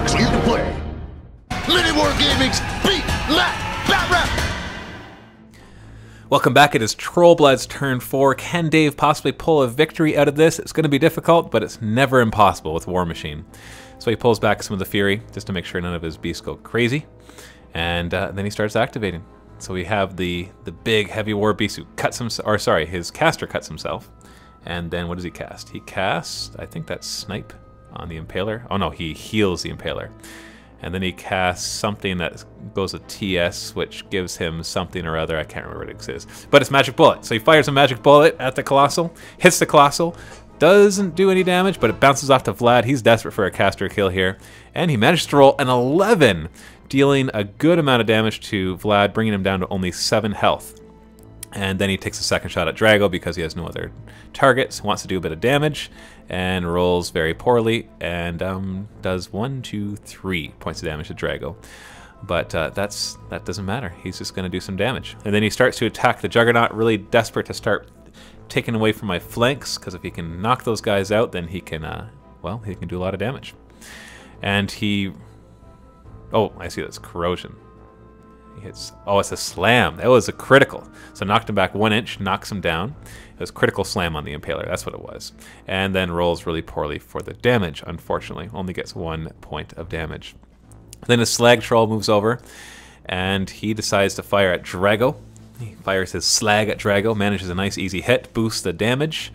work so you can play. MiniWarGaming's Beat Matt Batrep. Welcome back. It is Trollblood's turn 4. Can Dave possibly pull a victory out of this? It's going to be difficult, but it's never impossible with Warmachine. So he pulls back some of the Fury just to make sure none of his beasts go crazy, and then he starts activating. So we have the big heavy war beast who cuts himself, or sorry, his caster cuts himself, and then what does he cast? He casts, I think that's Snipe on the Impaler. Oh no, he heals the Impaler. And then he casts something that goes with TS, which gives him something or other. I can't remember what it is. But it's Magic Bullet. So he fires a Magic Bullet at the Colossal, hits the Colossal, doesn't do any damage, but it bounces off to Vlad. He's desperate for a caster kill here. And he managed to roll an 11, dealing a good amount of damage to Vlad, bringing him down to only 7 health. And then he takes a second shot at Drago because he has no other targets, wants to do a bit of damage, and rolls very poorly, and does 1, 2, 3 points of damage to Drago. But that doesn't matter. He's just going to do some damage. And then he starts to attack the Juggernaut, really desperate to start taking away from my flanks, because if he can knock those guys out, then he can, well, he can do a lot of damage. And he... Oh, I see, that's Corrosion. He hits... Oh, it's a slam. That was a critical. So knocked him back 1 inch, knocks him down. It was critical slam on the Impaler. That's what it was. And then rolls really poorly for the damage, unfortunately. Only gets 1 point of damage. Then his Slag Troll moves over, and he decides to fire at Drago. He fires his Slag at Drago, manages a nice easy hit, boosts the damage.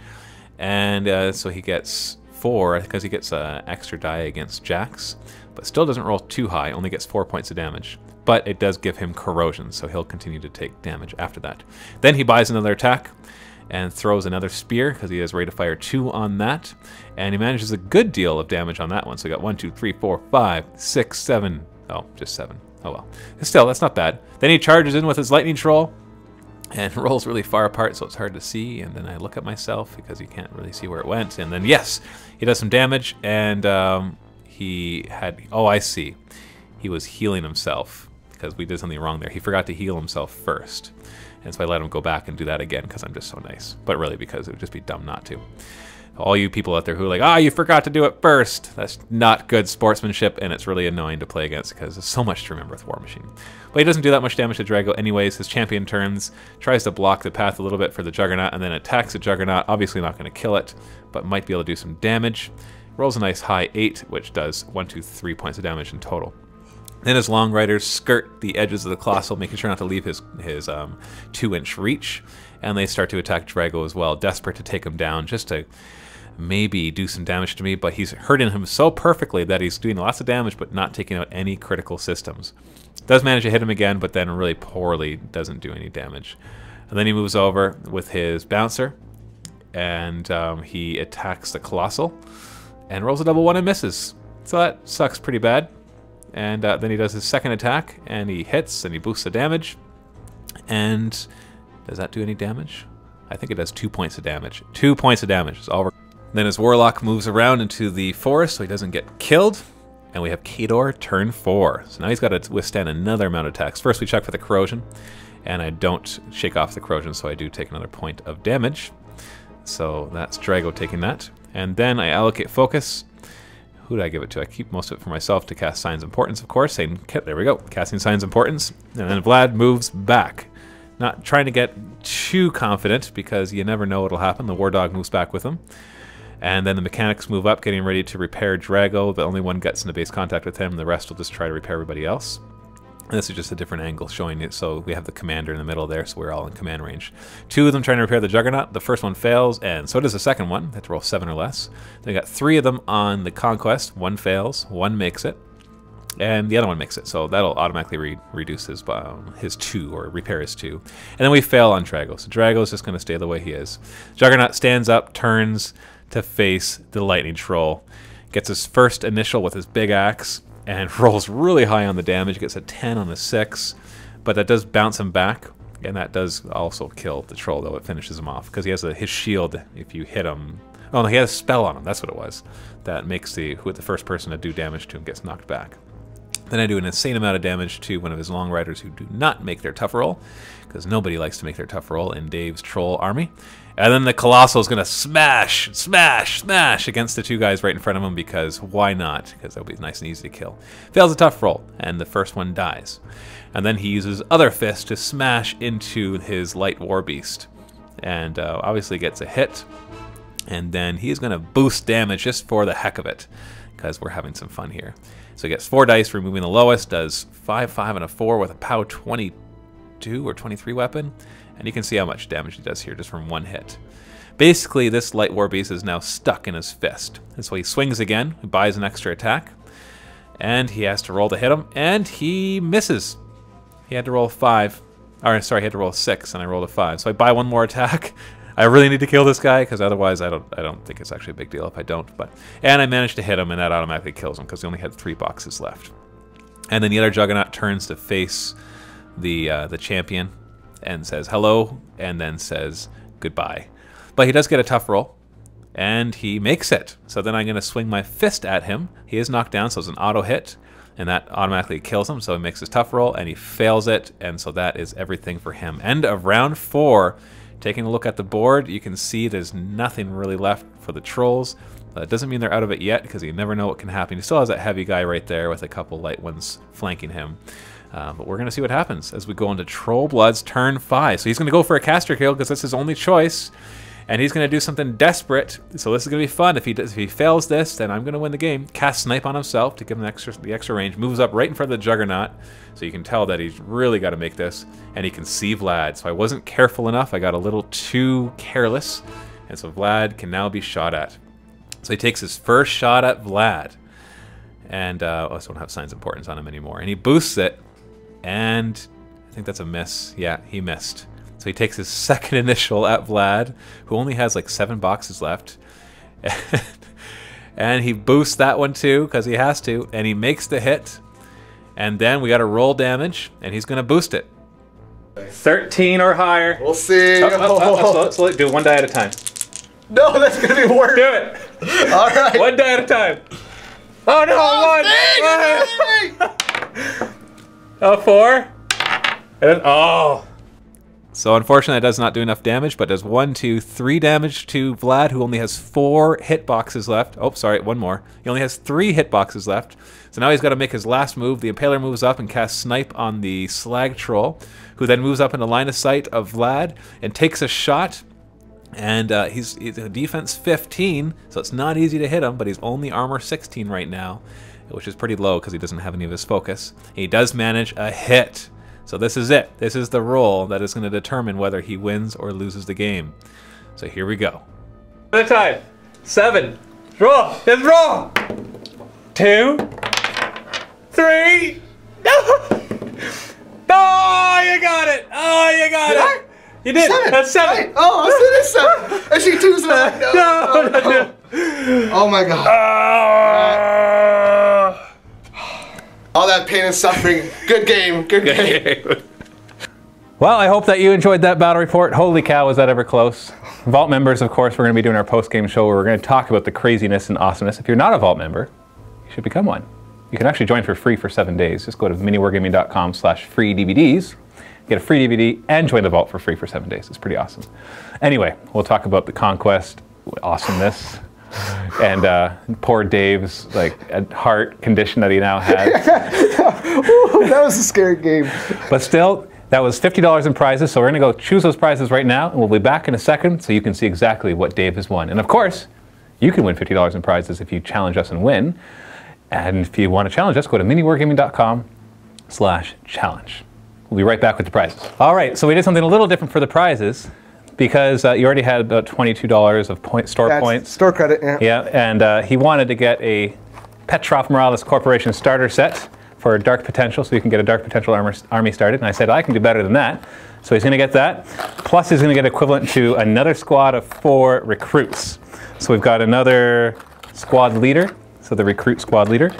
And so he gets 4, because he gets an extra die against Jax. But still doesn't roll too high, only gets 4 points of damage. But it does give him Corrosion, so he'll continue to take damage after that. Then he buys another attack and throws another Spear, because he has rate of fire 2 on that. And he manages a good deal of damage on that one. So he got 1, 2, 3, 4, 5, 6, 7. Oh, just 7. Oh well. Still, that's not bad. Then he charges in with his Lightning Troll and rolls really far apart, so it's hard to see. And then I look at myself because you can't really see where it went. And then, yes, he does some damage, and he had... Oh, I see. He was healing himself, because we did something wrong there. He forgot to heal himself first. And so I let him go back and do that again because I'm just so nice. But really because it would just be dumb not to. All you people out there who are like, ah, you forgot to do it first. That's not good sportsmanship, and it's really annoying to play against because there's so much to remember with Warmachine. But he doesn't do that much damage to Drago anyways. His champion turns, tries to block the path a little bit for the Juggernaut, and then attacks the Juggernaut. Obviously not going to kill it, but might be able to do some damage. Rolls a nice high 8, which does 1, 2, 3 points of damage in total. Then his Long Riders skirt the edges of the Colossal, making sure not to leave his 2-inch reach. And they start to attack Drago as well, desperate to take him down, just to maybe do some damage to me. But he's hurting him so perfectly that he's doing lots of damage, but not taking out any critical systems. Does manage to hit him again, but then really poorly, doesn't do any damage. And then he moves over with his Bouncer, and he attacks the Colossal, and rolls a double 1 and misses. So that sucks pretty bad. And then he does his second attack, and he hits, and he boosts the damage. And does that do any damage? I think it does 2 points of damage. 2 points of damage is all. Then his Warlock moves around into the forest so he doesn't get killed. And we have Khador turn 4. So now he's got to withstand another amount of attacks. First we check for the Corrosion, and I don't shake off the Corrosion, so I do take another point of damage. So that's Drago taking that. And then I allocate Focus. Who did I give it to? I keep most of it for myself to cast Signs of Importance, of course. And there we go, casting Signs of Importance. And then Vlad moves back. Not trying to get too confident because you never know what'll happen. The War Dog moves back with him. And then the Mechanics move up, getting ready to repair Drago. The only one gets into base contact with him. The rest will just try to repair everybody else. And this is just a different angle showing it. So we have the Commander in the middle there, so we're all in command range. 2 of them trying to repair the Juggernaut. The first one fails, and so does the second one. They have to roll 7 or less. Then we got 3 of them on the Conquest. 1 fails, 1 makes it, and the other one makes it. So that'll automatically reduce his 2, or repair his 2. And then we fail on Drago. So Drago's just going to stay the way he is. Juggernaut stands up, turns to face the Lightning Troll. Gets his first initial with his big axe, and rolls really high on the damage. Gets a 10 on the 6, but that does bounce him back, and that does also kill the troll, though it finishes him off, because he has his shield if you hit him. Oh no, he has a spell on him, that's what it was. That makes the first person to do damage to him gets knocked back. Then I do an insane amount of damage to one of his long riders who do not make their tough roll, because nobody likes to make their tough roll in Dave's troll army. And then the Colossal is going to smash, smash, smash against the 2 guys right in front of him, because why not? Because that would be nice and easy to kill. Fails a tough roll, and the first one dies. And then he uses other fist to smash into his light war beast, and obviously gets a hit. And then he's going to boost damage just for the heck of it, because we're having some fun here. So he gets 4 dice, removing the lowest, does 5, 5, and a 4 with a POW 22 or 23 weapon. And you can see how much damage he does here just from 1 hit. Basically, this light war beast is now stuck in his fist. And so he swings again, he buys an extra attack, and he has to roll to hit him, and he misses. He had to roll 5, or sorry, he had to roll 6, and I rolled a 5. So I buy 1 more attack. I really need to kill this guy, because otherwise I don't think it's actually a big deal if I don't. And I managed to hit him, and that automatically kills him, because he only had 3 boxes left. And then the other Juggernaut turns to face the champion and says hello, and then says goodbye. But he does get a tough roll, and he makes it. So then I'm going to swing my fist at him. He is knocked down, so it's an auto hit, and that automatically kills him. So he makes his tough roll, and he fails it, and so that is everything for him. End of round 4. Taking a look at the board, you can see there's nothing really left for the trolls. It doesn't mean they're out of it yet, because you never know what can happen. He still has that heavy guy right there with a couple light ones flanking him. But we're going to see what happens as we go into Trollblood's turn 5. So he's going to go for a caster kill, because that's his only choice. And he's going to do something desperate. So this is going to be fun. If he fails this, then I'm going to win the game. Cast Snipe on himself to give him the extra range. Moves up right in front of the Juggernaut. So you can tell that he's really got to make this. And he can see Vlad. So I wasn't careful enough. I got a little too careless. And so Vlad can now be shot at. So he takes his first shot at Vlad. And I don't have Signs of Importance on him anymore. And he boosts it. And I think that's a miss. Yeah, he missed. So he takes his second initial at Vlad, who only has like 7 boxes left. And he boosts that one too, because he has to. And he makes the hit. And then we got to roll damage, and he's going to boost it. 13 or higher. We'll see. Let's do 1 die at a time. No, that's going to be worse. Do it. All right. 1 die at a time. Oh no, 1. Oh, 4. And then, oh. So unfortunately, it does not do enough damage, but does 1, 2, 3 damage to Vlad, who only has 4 hitboxes left. Oh, sorry, 1 more. He only has 3 hitboxes left. So now he's got to make his last move. The Impaler moves up and casts Snipe on the Slag Troll, who then moves up into line of sight of Vlad and takes a shot. And he's a defense 15, so it's not easy to hit him, but he's only armor 16 right now, which is pretty low because he doesn't have any of his focus. He does manage a hit. So this is it. This is the roll that is going to determine whether he wins or loses the game. So here we go. Another time. 7. Roll. Let's roll. 2. 3. No. Oh, you got it. Oh, you got it. You did. 7. That's 7. Right. Oh, I said it's 7. And she 2's like, no. Oh my God. All that pain and suffering. Good game. Good game. Well, I hope that you enjoyed that battle report. Holy cow, was that ever close. Vault members, of course, we're going to be doing our post-game show where we're going to talk about the craziness and awesomeness. If you're not a Vault member, you should become one. You can actually join for free for 7 days. Just go to miniwargaming.com/free-DVDs. Get a free DVD and join the Vault for free for 7 days. It's pretty awesome. Anyway, we'll talk about the Conquest awesomeness. And poor Dave's heart condition that he now has. Ooh, that was a scary game. But still, that was $50 in prizes, so we're going to go choose those prizes right now, and we'll be back in a second so you can see exactly what Dave has won. And of course, you can win $50 in prizes if you challenge us and win. And if you want to challenge us, go to miniwargaming.com/challenge. We'll be right back with the prizes. All right, so we did something a little different for the prizes, because you already had about $22 of store points. Store credit, yeah. Yeah, and he wanted to get a Petrov Morales Corporation starter set for Dark Potential, so you can get a Dark Potential army started. And I said, I can do better than that. So he's going to get that. Plus, he's going to get equivalent to another squad of 4 recruits. So we've got another squad leader, so the recruit squad leader.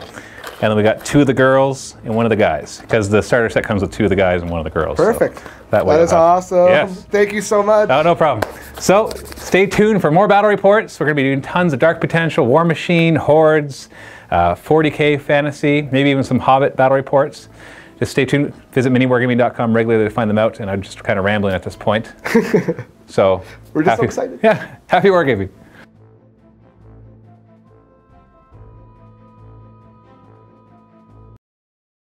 And then we got 2 of the girls and 1 of the guys, because the starter set comes with 2 of the guys and 1 of the girls. Perfect. So that way is awesome. Yes. Thank you so much. No problem. So stay tuned for more battle reports. We're going to be doing tons of Dark Potential, Warmachine, Hordes, 40k fantasy, maybe even some Hobbit battle reports. Just stay tuned. Visit MiniWarGaming.com regularly to find them out, and I'm just kind of rambling at this point. So we're just so excited. Yeah, happy wargaming.